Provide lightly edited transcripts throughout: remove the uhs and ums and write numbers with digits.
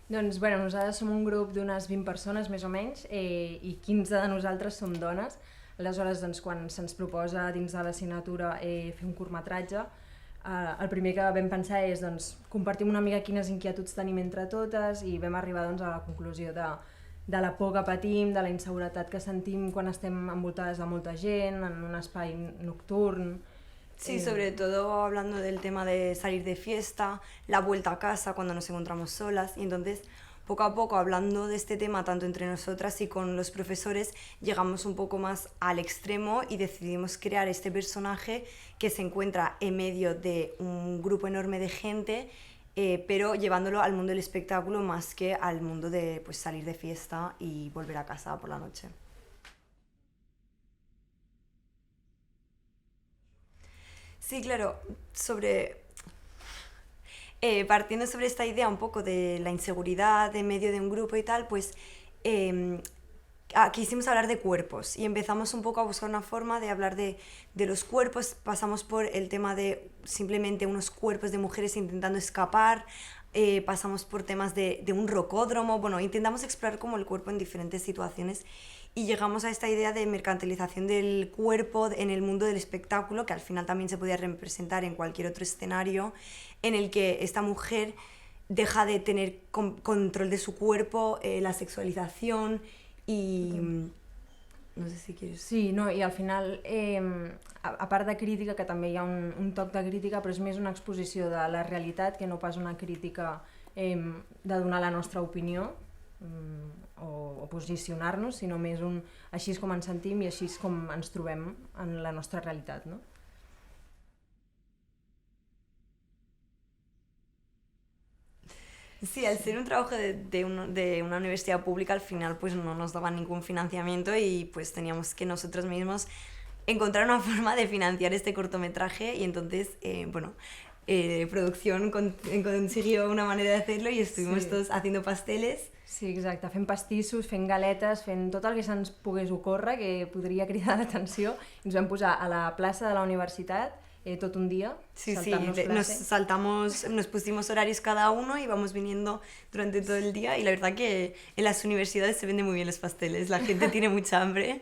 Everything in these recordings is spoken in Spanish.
Doncs, bueno, nosaltres som un grup d'unes 20 persones, més o menys, i 15 de nosaltres som dones. Aleshores, doncs, quan se'ns proposa dins de l'assignatura fer un curtmetratge, el primer que vam pensar és doncs, compartim una mica quines inquietuds tenim entre totes i vam arribar doncs, a la conclusió de la por que patim, de la inseguretat que sentim quan estem envoltades de molta gent, en un espai nocturn. Sí, sobre todo hablando del tema de salir de fiesta, la vuelta a casa cuando nos encontramos solas. Y entonces, poco a poco, hablando de este tema tanto entre nosotras y con los profesores, llegamos un poco más al extremo y decidimos crear este personaje que se encuentra en medio de un grupo enorme de gente, pero llevándolo al mundo del espectáculo más que al mundo de pues, salir de fiesta y volver a casa por la noche. Sí, claro, partiendo sobre esta idea un poco de la inseguridad en medio de un grupo y tal, pues quisimos hablar de cuerpos y empezamos un poco a buscar una forma de hablar de los cuerpos. Pasamos por el tema de simplemente unos cuerpos de mujeres intentando escapar, pasamos por temas de un rocódromo, bueno, intentamos explorar como el cuerpo en diferentes situaciones y llegamos a esta idea de mercantilización del cuerpo en el mundo del espectáculo, que al final también se podía representar en cualquier otro escenario, en el que esta mujer deja de tener control de su cuerpo, la sexualización y... No sé si quieres... Sí, no, i al final, a part de crítica, que també hi ha un toc de crítica, però és més una exposició de la realitat que no pas una crítica de donar la nostra opinió o posicionar-nos, sinó més així és com ens sentim i així és com ens trobem en la nostra realitat, no? Sí, al ser un trabajo de una universidad pública, al final pues no nos daban ningún financiamiento y pues teníamos que nosotros mismos encontrar una forma de financiar este cortometraje y entonces, producción consiguió una manera de hacerlo y estuvimos todos haciendo pasteles. Sí, exacte, fent pastissos, fent galetes, fent tot el que se'ns pogués ocórrer, que podria cridar l'atenció. Ens vam posar a la plaça de la universitat tot un día. Sí, nos pusimos horarios cada uno y vamos viniendo durante todo el día y la verdad que en las universidades se venden muy bien los pasteles, la gente tiene mucha hambre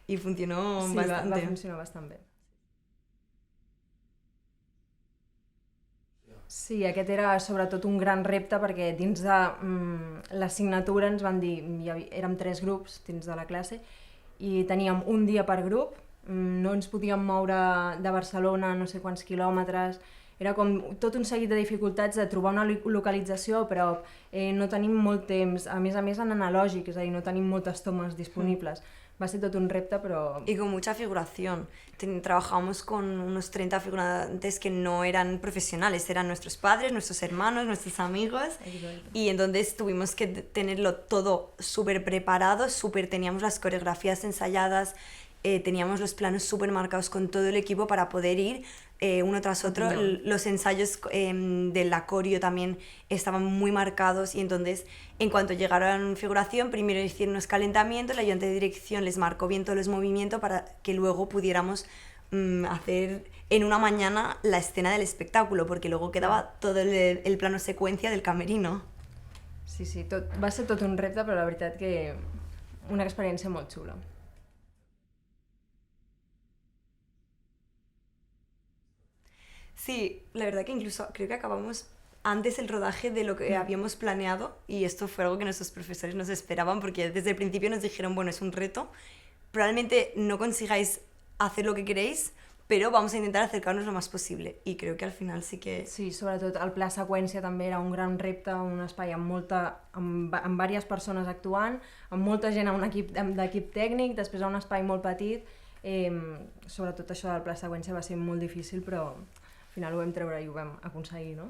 y funcionó bastante. Va funcionar bastant bé. Sí, aquest era sobretot un gran repte perquè dins de l'assignatura ens van dir, érem 3 grups dins de la classe i teníem un dia per grup, no ens podíem moure de Barcelona no sé quants quilòmetres, era com tot un seguit de dificultats de trobar una localització, però no tenim molt temps, a més en analògic, és a dir, no tenim moltes tomes disponibles. Va ser tot un repte, però... Y con mucha figuración. Trabajamos con unos 30 figurantes que no eran profesionales, eran nuestros padres, nuestros hermanos, nuestros amigos. Exacte. Y entonces tuvimos que tenerlo todo súper preparado, teníamos las coreografías ensayadas, teníamos los planos súper marcados con todo el equipo para poder ir uno tras otro. No. Los ensayos del acorio también estaban muy marcados y entonces en cuanto llegaron figuración primero hicieron unos calentamientos, el ayudante de dirección les marcó bien todos los movimientos para que luego pudiéramos hacer en una mañana la escena del espectáculo, porque luego quedaba todo el plano secuencia del camerino. Sí, va ser tot un repte, però la veritat que una experiència molt xula. Sí, la verdad que incluso creo que acabamos antes el rodaje de lo que habíamos planeado y esto fue algo que nuestros profesores nos esperaban porque desde el principio nos dijeron, bueno, es un reto, probablemente no consigáis hacer lo que queréis, pero vamos a intentar acercarnos lo más posible y creo que al final sí que... Sí, sobretot el pla seqüència també era un gran repte, un espai amb diverses persones actuant, amb molta gent a un d'equip tècnic, després a un espai molt petit, sobretot això del pla seqüència va ser molt difícil, però al final ho vam treure i ho vam aconseguir, no?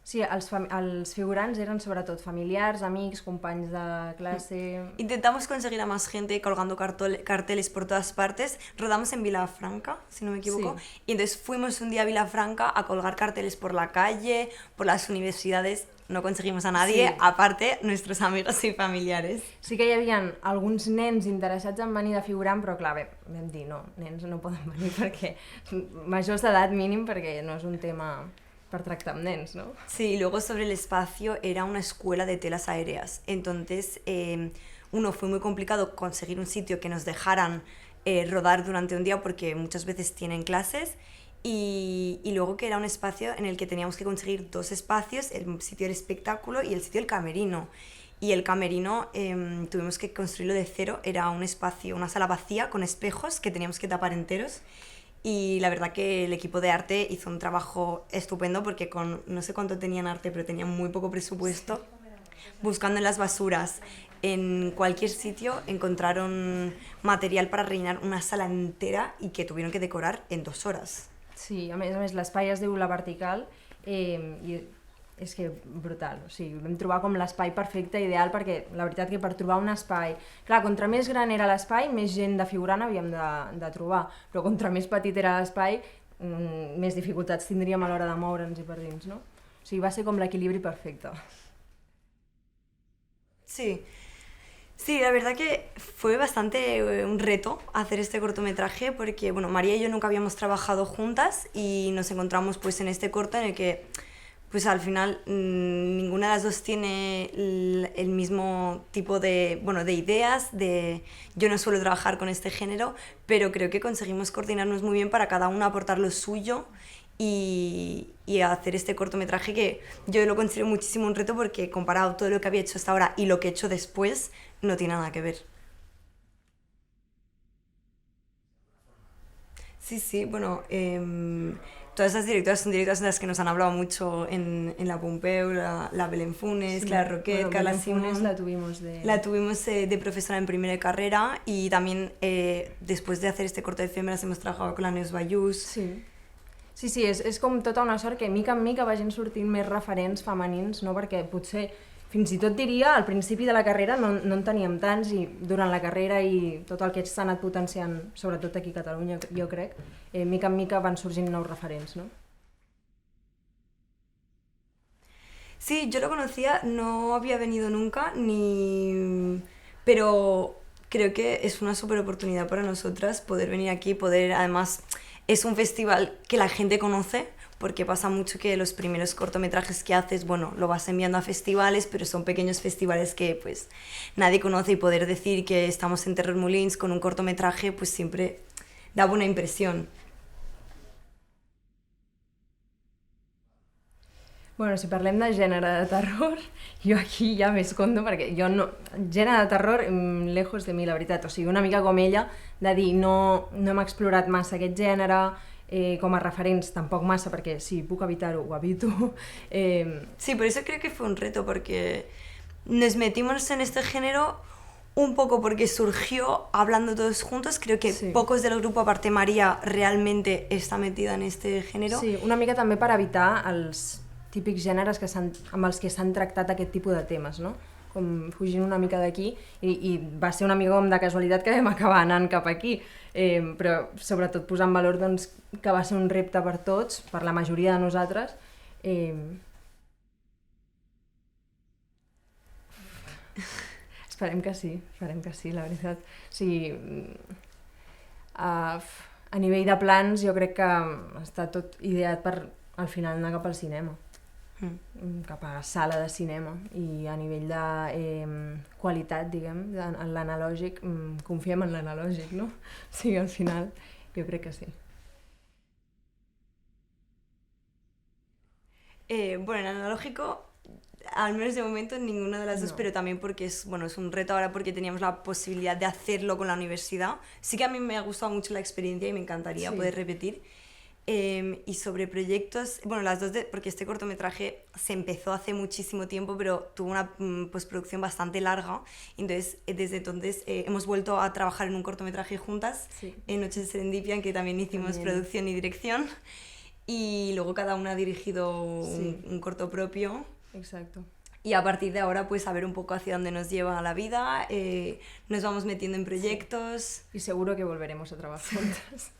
Sí, els figurants eren sobretot familiars, amics, companys de clase... Intentamos conseguir a más gente colgando carteles por todas partes. Rodamos en Vilafranca, si no me equivoco, sí. Y entonces fuimos un día a Vilafranca a colgar carteles por la calle, por las universidades. no conseguimos a nadie, Sí. aparte nuestros amigos y familiares. Sí que hi havia alguns nens interessats en venir de figurant, però clar, bé, vam dir no, nens no poden venir perquè majors d'edat mínim, perquè no és un tema per tractar amb nens, no? Sí, y luego sobre el espacio era una escuela de telas aéreas, entonces uno fue muy complicado conseguir un sitio que nos dejaran rodar durante un día porque muchas veces tienen clases y luego que era un espacio en el que teníamos que conseguir dos espacios, el sitio del espectáculo y el sitio del camerino. Y el camerino tuvimos que construirlo de cero, era un espacio, una sala vacía con espejos que teníamos que tapar enteros. Y la verdad que el equipo de arte hizo un trabajo estupendo porque con no sé cuánto tenían arte, pero tenían muy poco presupuesto. Buscando en las basuras, en cualquier sitio, encontraron material para rellenar una sala entera y que tuvieron que decorar en 2 horas. Sí, a més l'espai es diu La Vertical i és que brutal, o sigui, vam trobar com l'espai perfecte, ideal, perquè la veritat que per trobar un espai... Clar, contra més gran era l'espai, més gent de figurant havíem de trobar, però contra més petit era l'espai, més dificultats tindríem a l'hora de moure'ns i per dins, no? O sigui, va ser com l'equilibri perfecte. Sí. Sí, la verdad que fue bastante un reto hacer este cortometraje porque, bueno, María y yo nunca habíamos trabajado juntas y nos encontramos pues en este corto en el que pues al final ninguna de las dos tiene el mismo tipo de, bueno, de ideas, yo no suelo trabajar con este género, pero creo que conseguimos coordinarnos muy bien para cada una aportar lo suyo y hacer este cortometraje que yo lo considero muchísimo un reto porque comparado todo lo que había hecho hasta ahora y lo que he hecho después, no tiene nada que ver. Sí, sí, bueno, todas esas directoras son directoras de las que nos han hablado mucho en la Pompeu, la Belén Funes, Sí, Clara Roquet, bueno, Carla Belén Funes Simón. la tuvimos de profesora en primera de carrera y también después de hacer este corto de efèmeres hemos trabajado con la Neus Ballús. Sí. Sí, és com tota una sort que mica en mica vagin sortint més referents femenins, no? Perquè potser, fins i tot diria, al principi de la carrera no en teníem tants i durant la carrera i tot el que s'ha anat potenciant, sobretot aquí a Catalunya, jo crec, mica en mica van sorgint nous referents, no? Sí, yo lo conocía, no había venido nunca, pero creo que es una súper oportunidad para nosotras poder venir aquí, poder además... Es un festival que la gente conoce, porque pasa mucho que los primeros cortometrajes que haces, bueno, lo vas enviando a festivales, pero son pequeños festivales que pues nadie conoce y poder decir que estamos en Terror Molins con un cortometraje pues siempre da buena impresión. Bueno, si parlem de gènere de terror, jo aquí ja m'escondo perquè jo no... Gènere de terror, lejos de mi, la veritat. O sigui, una mica com ella, de dir no hem explorat massa aquest gènere, com a referents tampoc massa, perquè si puc evitar-ho, ho evito. Sí, por eso creo que fue un reto, porque nos metimos en este género un poco porque surgió hablando todos juntos. Creo que sí. Pocos del grupo, aparte María, realmente está metida en este género. Sí, una mica també per evitar els típics gèneres amb els que s'han tractat aquest tipus de temes, no? Com fugint una mica d'aquí, i va ser una mica com de casualitat que vam acabar anant cap aquí, però sobretot posar en valor doncs, que va ser un repte per tots, per la majoria de nosaltres. Esperem que sí, la veritat. O sigui, a nivell de plans jo crec que està tot ideat per al final anar cap al cinema. Cap a sala de cinema, i a nivell de qualitat, diguem, en l'analògic, confiem en l'analògic, no? O sigui, al final, jo crec que sí. Bueno, en analógico, al menos de momento, ninguna de las dos, pero también porque es un reto ahora porque teníamos la posibilidad de hacerlo con la universidad. Sí que a mí me ha gustado mucho la experiencia y me encantaría poder repetir. Y sobre proyectos, bueno, las dos, porque este cortometraje se empezó hace muchísimo tiempo, pero tuvo una postproducción bastante larga, entonces desde entonces hemos vuelto a trabajar en un cortometraje juntas, en Noches de Serendipia, en que también hicimos producción y dirección, y luego cada una ha dirigido un corto propio. Exacto. Y a partir de ahora, pues a ver un poco hacia dónde nos lleva la vida, nos vamos metiendo en proyectos. Y seguro que volveremos a trabajar juntas.